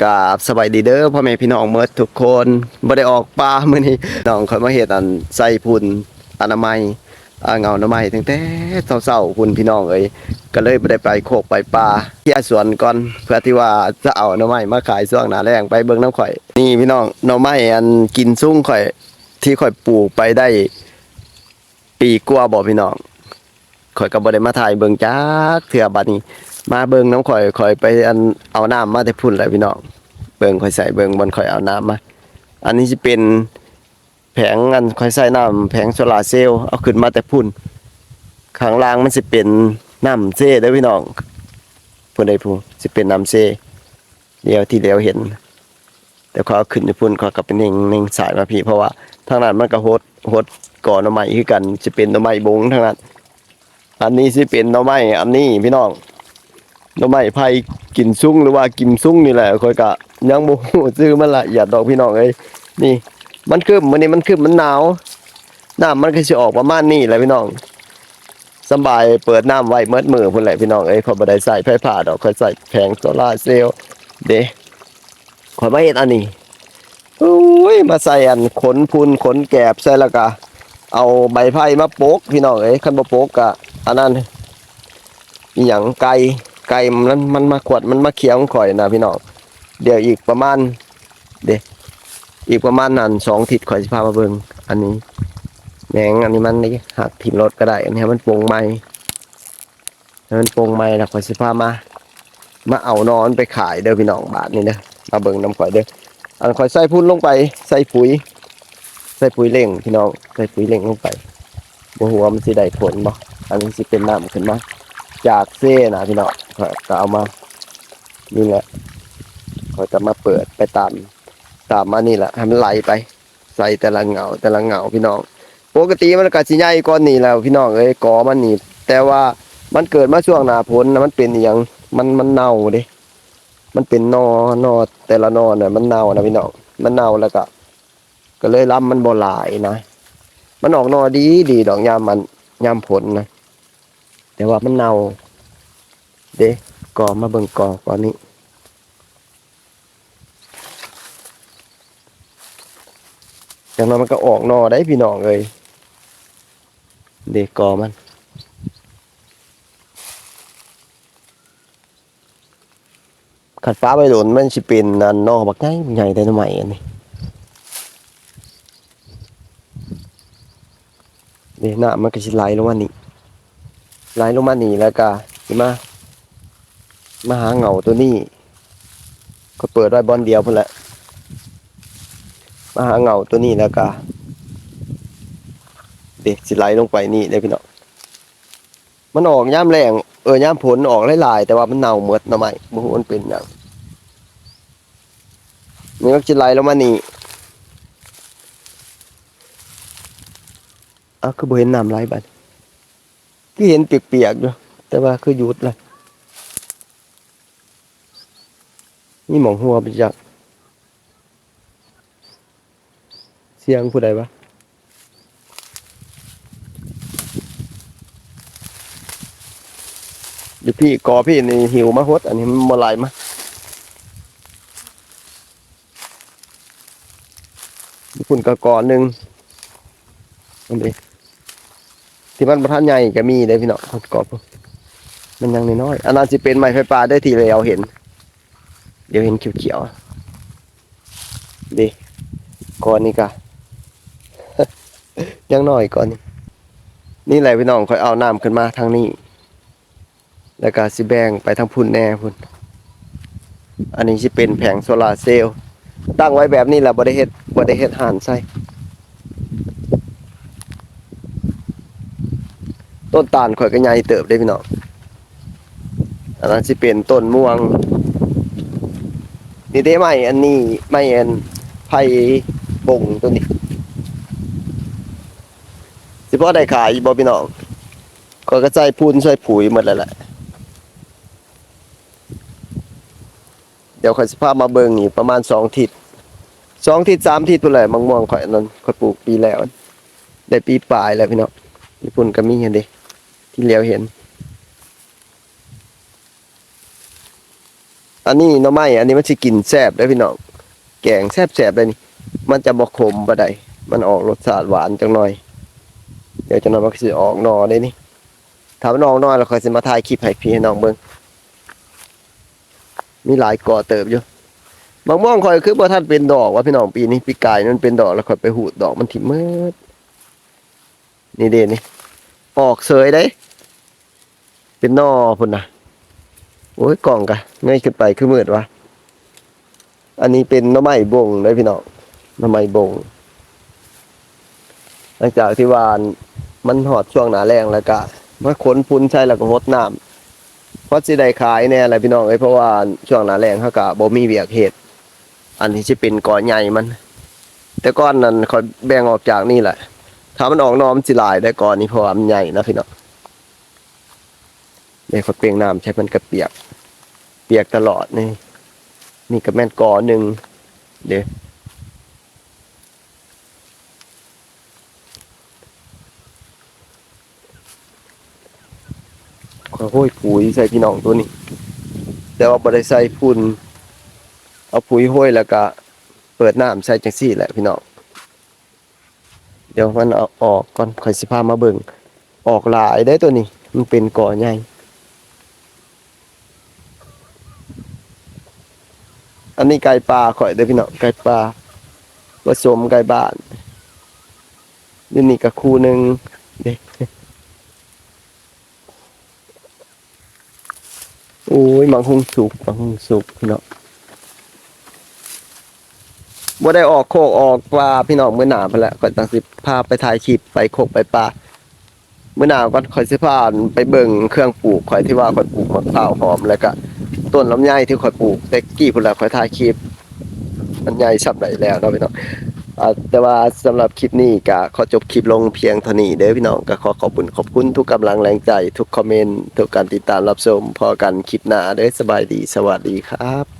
กราบสบายดีเด้อพ่อแม่พี่น้องเมื่อทุกคนบ่ได้ออกป่ามื้อนี้น้องค่อยมาเฮ็ดใส่พุ่นอนามัยเงาอนามัยตั้งแต่เช้าๆพุ่นพี่น้องเอ้ยก็เลยบ่ได้ไปโคกไปป่าที่สวนก่อนเพื่อที่ว่าจะเอาหน่อไม้มาขายช่วงหน้าแล้งไปเบิ่งน้ำข่อยนี่พี่น้องหน่อไม้กินซุ่งข่อยที่ข่อยปลูกไปได้ปีกว่าบ่พี่น้องข่อยก็บ่ได้มาถ่ายเบิ่งจักเทื่อบัดนี้มาเบิ่งน้ำข่อยไปเอาน้ำมาแต่พุ่นแหละพี่น้องเบิ่งข่อยใส่เบิ่งบนข่อยเอาน้ำมาอันนี้สิเป็นแผงข่อยใส่น้ำแผงโซลาร์เซลล์เอาขึ้นมาแต่พุ่นข้างล่างมันสิเป็นน้ำเซ่เด้อพี่น้องพุ่นใดพุ่นสิเป็นน้ำเซ่เดียวที่เดียวเห็นแต่เขาเอาขึ้นอยู่พุ่นเขาก็เป็นเน่งสายมาพี่เพราะว่าทางนั้นมันก็โฮดก่อหน่อไม้คือกันสิเป็นหน่อไม้บงทางนั้นอันนี้สิเป็นหน่อไม้อันนี้พี่น้องหน่อไม้ไผ่กินซุ่งหรือว่ากิมซุ่งนี่แหละค่อยก็ยังบ่ฮู้ชื่อมันละเอียดดอกพี่น้องเอ้ยนี่มันคือมื้อนี้มันคือมันหนาวน้ำมันก็สิออกประมาณนี้แหละพี่น้องสบายเปิดน้ำไว้เมิดมือพุ่นแหละพี่น้องเอ้ยเขาบ่ได้ใส่ไฟฟ้าดอกเขาใส่แผงโซล่าร์เซลล์เด้ข่อยมาเฮ็ดอันนี้โอ้ยมาใส่ขนพุนขนแกบใส่แล้วก็เอาใบไผ่มาโปกพี่น้องเอ้ยคันบ่โปกก็อันนั้นอีหยังไก่มันมาขวดมันมาเคี้ยวข่อยนะพี่น้องเดี๋ยวอีกประมาณอีกประมาณนั้น2 อาทิตย์ข่อยสิพามาเบิ่งอันนี้แหนงอันนี้มันนี่หักถิ่มรถก็ได้อันนี้มันโปร่งใหม่มันโปร่งใหม่แล้วข่อยสิพามาเอานอนไปขายเด้อพี่น้องบาทนี่เด้อมาเบิ่งน้ำข่อยเด้ออันข่อยใส่พุ่นลงไปใส่ปุ๋ยเร่งพี่น้องใส่ปุ๋ยเร่งลงไปบ่ฮู้ว่ามันสิได้ผลบ่อันนี้สิเป็นน้ำขึ้นมาจากเซ่นะพี่น้องก็เอามานี่แหละเขาจะมาเปิดไปตามมานี่แหละให้มันไหลไปใส่แต่ละเงาพี่น้องปกติมันก็สิใหญ่กว่านี้แล้วพี่น้องเอ้ยกอมันนี่แต่ว่ามันเกิดมาช่วงหน้าฝนนะมันเป็นอหยังมันเน่าเด้มันเป็นนอแต่ละนอเนี่ยมันเน่านะพี่น้องมันเน่าแล้วก็เลยลำมันบ่หลายนะมันออกนอดีดอกยามผลนะแต่ว่ามันเน่าเด้กอมาเบิ่งกอนี้จากนั้นมันก็ออกนอได้พี่น้องเลยเด็กกอมันขัดฟ้าไปโดนมันสิเป็นนอบักใหญ่แต่ทำไมอันนี้เด็กหน้ามันก็สิไหลลงมานี่แล้วก็สิมาหาเงาตัวนี้ก็เปิดไว้บอลเดียวพุ่นแหละมาหาเงาตัวนี้แล้วก็เด็กสิไหลลงไปนี่เลยพี่น้องมันออกย่ามแรงย่ามผลออกหลายๆแต่ว่ามันเน่าหมดหน่อไม้บ่ฮู้มันเป็นหยังนี่ก็สิไหลลงมานี่คือบ่เห็นน้ำไหลบัดคือเห็นเปียกๆอยู่แต่ว่าคือหยุดละนี่หม่องหัวไปจักเสียงผู้ใดวะเดี๋ยวพี่กอพี่นี่หิวมาฮดอันนี้มันบ่ไหลมาญี่ปุ่นก็กอนึงอันนี้ที่มันบ่ทันใหญ่ก็มีเด้พี่น้องกอมันยังน้อยๆอันนั้นสิเป็นไม้ไฟฟ้าได้ทีเราเห็นเดี๋ยวเห็นเขียวๆดิกอนี้ก็ ยังน้อยกอนี้นี่แหละพี่น้องค่อยเอาน้ำขึ้นมาทางนี้แล้วก็สิแบ่งไปทางพุ่นแน่พุ่นอันนี้สิเป็นแผงโซลาร์เซลล์ตั้งไว้แบบนี้แหละบ่ได้เฮ็ดหานใส่ต้นตาลข่อยก็ใหญ่เติบได้พี่น้องอันนั้นสิเป็นต้นม่วงนี่ได้ไม้อันนี้ไม้ไผ่บงตัวนี้สิพอได้ขายบ่พี่น้องข่อยก็ใส่พูนใส่ปุ๋ยหมดแล้วแหละเดี๋ยวข่อยสิพามาเบิ่งนี่ประมาณ2 ทิศ3 ทิศพุ่นแหละมะม่วงข่อยอันนั้นข่อยปลูกปีแล้วได้ปีปลายแล้วพี่น้องญี่ปุ่นก็มีเห็นเด้ที่เหลียวเห็น อันนี้หน่อไม้อันนี้มันสิกินแซ่บเด้อพี่น้องแกงแซ่บๆเลยนี่มันจะบ่ขมปานใดมันออกรสชาติหวานจังหน่อยเดี๋ยวจังหน่อยมันก็สิออกหน่อได้นี่ถ้ามันออกหน่อแล้วค่อยสิมาถ่ายคลิปให้พี่ให้น้องเบิ่งมีหลายก่อเติบอยู่บางม่วงข่อยคือบ่ทันเป็นดอกว่าพี่น้องปีนี้ปีกายมันเป็นดอกแล้วค่อยไปหูดดอกมันถิมืดนี่เด้นี่ออกเสยได้เป็นหน่อพุ่นน่ะโอ้ยกล่องกะเงยขึ้นไปคือมืดวะอันนี้เป็นหน่อไม้บงเด้อพี่น้องหน่อไม้บงหลังจากที่ว่ามันหอดช่วงหน้าแล้งแล้วก็มาขนพุนใส่แล้วก็รดน้ำเพราะสิได้ขายแน่แหละพี่น้องเอ้ยเพราะว่าช่วงหน้าแล้งเฮาก็บ่มีเวียกเฮ็ดอันนี้สิเป็นก่อใหญ่มัน แต่ก้อนนั้นเขาแบ่งออกจากนี่แหละถ้ามันออกหนอมนสิหลายได้ก่อนนี้เพราะว่ามันใหญ่นะพี่น้องเดี๋ยวเขาเปลียงน้ำใช้มันกระเปียกเปียกตลอดนี่นี่ก็แม่นกอหนึ่งเดี๋ยวเขาโห้ยปุ๋ยใส่พี่น้องตัวนี้แต่ว่าบ่ได้ใส่พุ่นเอาปุ๋ยโห้ยแล้วก็เปิดน้ำใส่จังซี่แหละพี่น้องเดี๋ยวมันเอาออกก่อนค่อยสิพามาเบิ่งออกหลายได้ตัวนี้มันเป็นกอใหญ่อันนี้ไก่ปลาข่อยเด้อพี่น้องไก่ปลาผสมไก่บ้านนี่ก็คู่หนึงเด้โอ้ยมังคุงสุกมังคุงสุกพี่น้องบ่ได้ออกโคกออกปลาพี่น้องมื้อหน้าพุ่นแหละข่อยตั้งสิพาไปถ่ายคลิปไปโคกไปปลามื้อหน้าก่อนข่อยสิพาไปเบิ่งเครื่องปลูกข่อยที่ว่าข่อยปลูกมะพร้าวหอมแล้วก็ต้นลำไยที่ข่อยปลูกแต่กี้พุ่นแหละข่อยถ่ายคลิปมันใหญ่สับได้แล้วเนาะพี่น้องแต่ว่าสำหรับคลิปนี้ก็ขอจบคลิปลงเพียงเท่านี้เด้อพี่น้องก็ขอขอบคุณทุกกำลังแรงใจทุกคอมเมนต์ทุกการติดตามรับชมพอกันคลิปหน้าเด้อสบายดีสวัสดีครับ